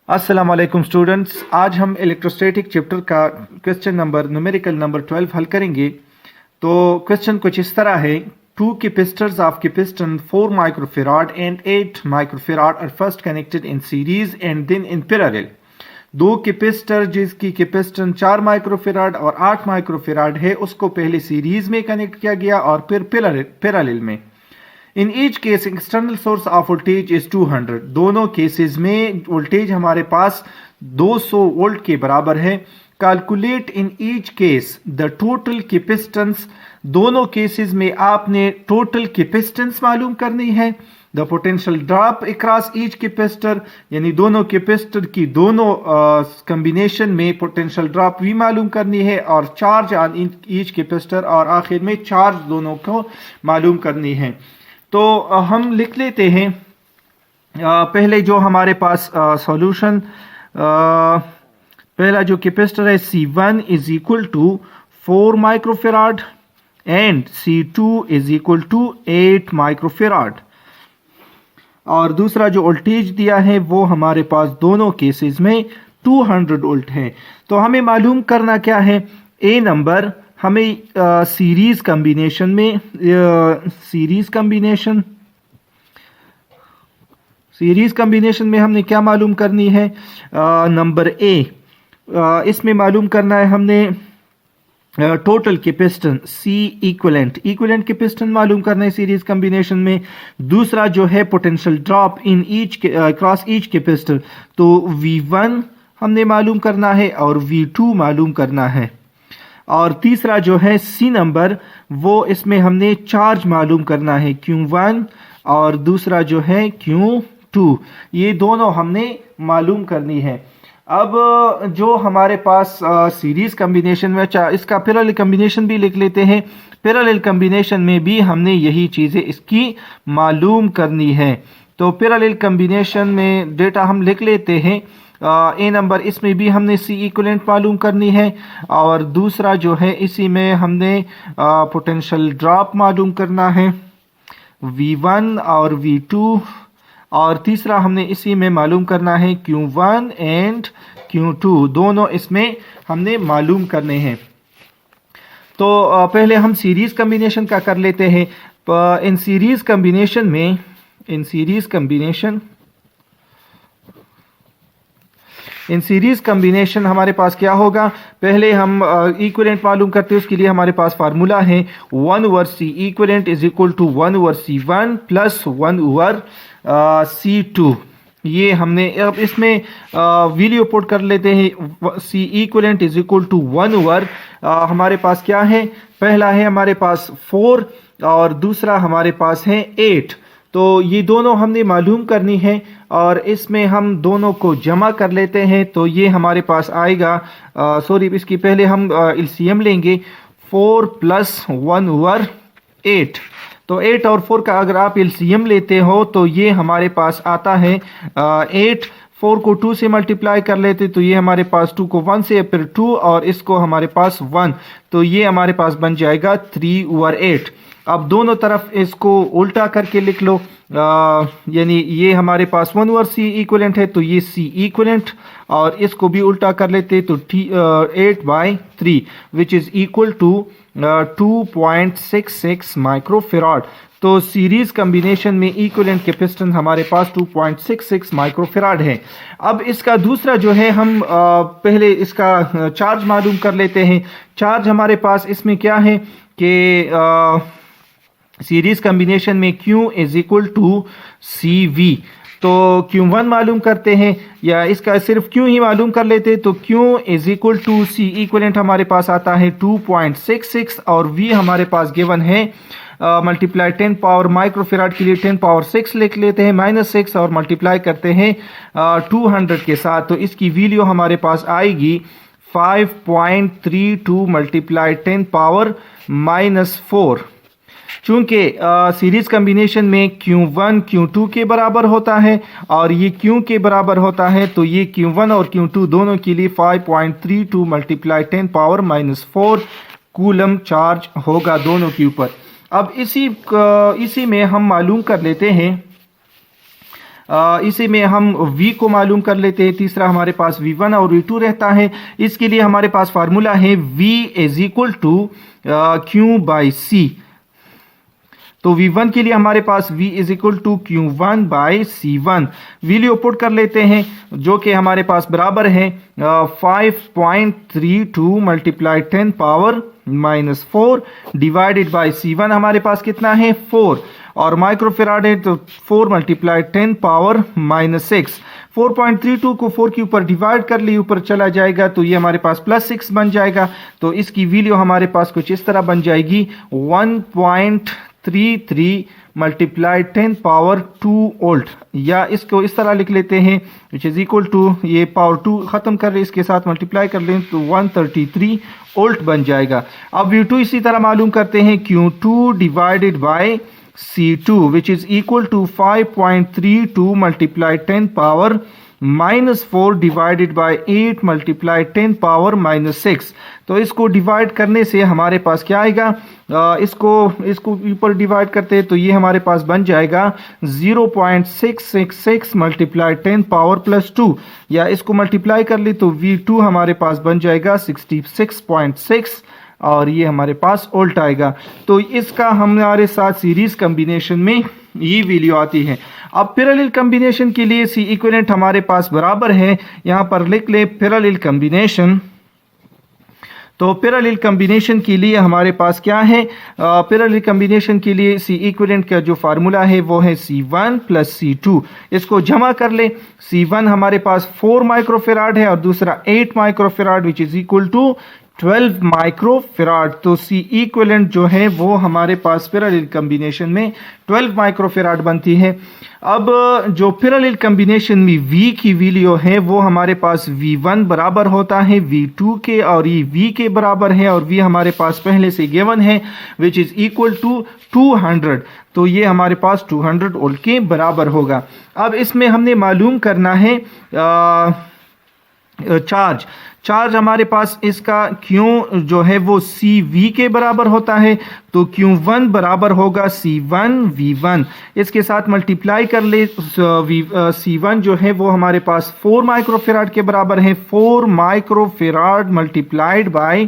अस्सलाम वालेकुम स्टूडेंट्स। आज हम इलेक्ट्रोस्टैटिक चैप्टर का क्वेश्चन नंबर न्यूमेरिकल नंबर 12 हल करेंगे। तो क्वेश्चन कुछ इस तरह है। Two capacitors of capacitance 4 microfarad and 8 microfarad are first connected in series and then in parallel. दो कैपेसिटर जिसकी कैपेसिटेंस 4 माइक्रोफेराड और 8 माइक्रोफेराड है उसको पहले सीरीज में कनेक्ट किया गया और फिर पैरेलल में। In each case external source of voltage is 200। दोनों केसेस में वोल्टेज हमारे पास 200 वोल्ट के बराबर है। Calculate in each case the total capacitance. दोनों केसेस में आपने टोटल कैपेसिटेंस मालूम करनी है। The potential drop across each capacitor, यानी दोनों कैपेसिटर की दोनों कॉम्बिनेशन में पोटेंशियल ड्रॉप भी मालूम करनी है और चार्ज ऑन ईच कैपेसिटर, और आखिर में चार्ज दोनों को मालूम करनी है। तो हम लिख लेते हैं पहले जो हमारे पास सॉल्यूशन। पहला जो कैपेसिटर है C1 is equal to 4 microfarad and C2 is equal to 8 microfarad, और दूसरा जो वोल्टेज दिया है वो हमारे पास दोनों केसेस में 200 वोल्ट है। तो हमें मालूम करना क्या है। ए नंबर हमें सीरीज कॉम्बिनेशन में हमने क्या मालूम करनी है। नंबर ए, इसमें मालूम करना है हमने total capacitance C equivalent capacitance मालूम करना है सीरीज कॉम्बिनेशन में। दूसरा जो है potential drop in each cross each capacitor, तो V1 हमने मालूम करना है और V2 मालूम करना है। और तीसरा जो है सी नंबर, वो इसमें हमने चार्ज मालूम करना है Q1, और दूसरा जो है Q2। ये दोनों हमने मालूम करनी है। अब जो हमारे पास सीरीज कॉम्बिनेशन में, इसका पैरेलल कॉम्बिनेशन भी लिख लेते हैं। पैरेलल कॉम्बिनेशन में भी हमने यही चीज़ें इसकी मालूम करनी है। तो पैरेलल कॉम्बिनेशन में डेटा हम लिख लेते हैं। ए नंबर, इसमें भी हमने सी इक्विवेलेंट मालूम करनी है, और दूसरा जो है इसी में हमने पोटेंशियल ड्रॉप मालूम करना है V1 और V2, और तीसरा हमने इसी में मालूम करना है Q1 एंड Q2। दोनों इसमें हमने मालूम करने हैं। तो पहले हम सीरीज कॉम्बिनेशन का कर लेते हैं। इन सीरीज कॉम्बिनेशन हमारे पास क्या होगा। पहले हम इक्विवेलेंट मालूम करते हैं। उसके लिए हमारे पास फार्मूला है 1 over C equivalent is equal to 1 over C1 plus 1 over C2। ये हमने अब इसमें वैल्यू पुट कर लेते हैं। C equivalent is equal to 1 over, हमारे पास क्या है, पहला है हमारे पास 4 और दूसरा हमारे पास है 8। तो ये दोनों हमने मालूम करनी है, और इसमें हम दोनों को जमा कर लेते हैं। तो ये हमारे पास आएगा, इसकी पहले हम एलसीएम लेंगे। 4 प्लस 1 ओवर 8। तो 8 और 4 का अगर आप एलसीएम लेते हो तो ये हमारे पास आता है 8। 4 को 2 से मल्टीप्लाई कर लेते तो ये हमारे पास 2 को 1 से, फिर 2 और इसको हमारे पास 1, तो ये हमारे पास बन जाएगा 3 ओवर 8। अब दोनों तरफ इसको उल्टा करके लिख लो, यानी ये हमारे पास 1 ओवर C इक्विवेलेंट है तो ये C इक्विवेलेंट, और इसको भी उल्टा कर लेते तो 8/3 which is equal to 2.66 microfarad. तो सीरीज कॉम्बिनेशन में इक्विवेलेंट कैपेसिटेंस हमारे पास 2.66 माइक्रोफेराड है। अब इसका दूसरा जो है हम पहले इसका चार्ज मालूम कर लेते हैं। चार्ज हमारे पास इसमें क्या है कि सीरीज कॉम्बिनेशन में Q is equal to CV। तो Q1 मालूम करते हैं, या इसका सिर्फ Q ही मालूम कर लेते हैं। तो Q is equal to C equivalent हमारे पास आता है 2.66, और V हमारे पास गिवन है मल्टीप्लाई 10 पावर माइक्रोफेराड के लिए 10 पावर 6 लिख लेते हैं -6, और मल्टीप्लाई करते हैं 200 के साथ। तो इसकी वैल्यू हमारे पास आएगी 5.32 मल्टीप्लाई 10 पावर -4। चूंकि सीरीज कॉम्बिनेशन में Q1 Q2 के बराबर होता है और ये Q के बराबर होता है, तो ये Q1 और Q2 दोनों के लिए 5.32 मल्टीप्लाई 10 पावर -4 कूलम चार्ज होगा दोनों के ऊपर। अब इसी में हम मालूम कर लेते हैं इसी में हम V को मालूम कर लेते हैं। तीसरा हमारे पास V1 और V2 रहता है। इसके लिए हमारे पास फार्मूला है V is equal to Q/C। तो V1 के लिए हमारे पास V is equal to Q1/C1 value put कर लेते हैं, जो कि हमारे पास बराबर है 5.32 multiply 10 power -4 divided bye C1 हमारे पास कितना है 4 और माइक्रोफेराड है तो 4 मल्टीप्लाई 10 पावर -6। 4.32 को 4 के ऊपर डिवाइड कर ली, ऊपर चला जाएगा तो ये हमारे पास +6 बन जाएगा। तो इसकी वैल्यू हमारे पास कुछ इस तरह बन जाएगी 1.33 मल्टीप्लाई 10 पावर 2 वोल्ट, या इसको इस तरह लिख लेते हैं विच इज इक्वल टू, ये पावर 2 खत्म कर रहे इसके साथ मल्टीप्लाई कर लें तो 133 वोल्ट बन जाएगा। अब V2 इसी तरह मालूम करते हैं Q2 divided by C2 which is equal to 5.32 multiply 10 power -4 divided by 8 multiply 10 power -6। तो इसको डिवाइड करने से हमारे पास क्या आएगा, इसको ऊपर डिवाइड करते हैं तो ये हमारे पास बन जाएगा 0.666 मल्टीप्लाई 10 पावर +2, या इसको मल्टीप्लाई कर ली तो V2 हमारे पास बन जाएगा 66.6 और ये हमारे पास वोल्ट आएगा। तो इसका हमारे साथ सीरीज कॉम्बिनेशन में ये वैल्यू आती है। अब पैरेलल कॉम्बिनेशन के लिए सी इक्विवेलेंट हमारे पास बराबर है, यहां पर लिख ले पैरेलल कॉम्बिनेशन। तो पैरेलल कॉम्बिनेशन के लिए हमारे पास क्या है, पैरेलल कॉम्बिनेशन के लिए सी इक्विवेलेंट का जो फार्मूला है वो है C1 + C2। इसको जमा कर ले, C1 हमारे पास 4 माइक्रोफेराड है और दूसरा 8 microfarad which is equal to 12 microfarad. तो सी इक्विवेलेंट जो है वो हमारे पास पैरेलल कॉम्बिनेशन में 12 माइक्रोफेराड बनती है। अब जो पैरेलल कॉम्बिनेशन में V की वैल्यू है वो हमारे पास V1 बराबर होता है V2 के, और ये V के बराबर है और V हमारे पास पहले से गिवन है विच इज इक्वल टू 200। तो ये हमारे पास 200 वोल्ट के बराबर होगा। अब इसमें हमने मालूम करना है चार्ज हमारे पास इसका Q जो है वो CV के बराबर होता है, तो Q1 बराबर होगा C1V1। इसके साथ मल्टीप्लाई कर ले, C1 जो है वो हमारे पास 4 माइक्रोफेराड के बराबर है, 4 माइक्रोफेराड मल्टीप्लाइड बाय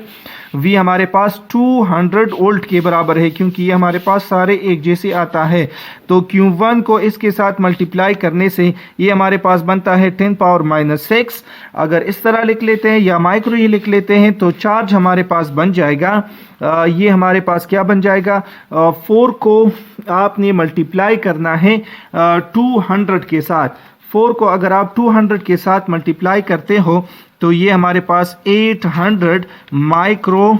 V हमारे पास 200 वोल्ट के बराबर है, क्योंकि ये हमारे पास सारे एक जैसे आता है। तो Q1 को इसके साथ मल्टीप्लाई करने से ये हमारे पास बनता है 10 पावर -6। अगर इस तरह लिख लेते हैं या माइक्रो ही लिख लेते हैं तो चार्ज हमारे पास बन जाएगा, ये हमारे पास क्या बन जाएगा, 4 को आपने मल्टीप्लाई करना है 200 के साथ। 4 को अगर आप 200 के साथ मल्टीप्लाई करते हो तो ये हमारे पास 800 माइक्रो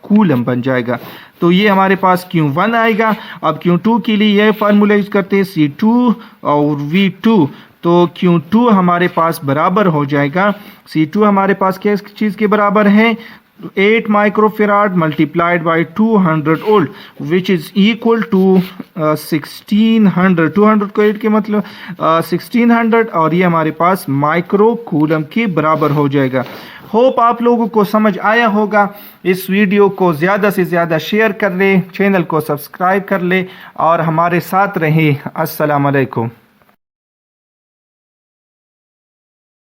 कूलम बन जाएगा। तो ये हमारे पास Q1 आएगा। अब Q2 के लिए यह फार्मूला यूज करते हैं C2 और V2। तो Q2 हमारे पास बराबर हो जाएगा, C2 हमारे पास किस चीज़ के बराबर है, 8 microfarad multiplied by 200 volt which is equal to 1600। 200 को 8 के मतलब 1600 और ये हमारे पास माइक्रो कूलम के बराबर हो जाएगा। होप आप लोगों को समझ आया होगा। इस वीडियो को ज़्यादा से ज़्यादा शेयर कर ले, चैनल को सब्सक्राइब कर ले और हमारे साथ रहें। अस्सलाम वालेकुम।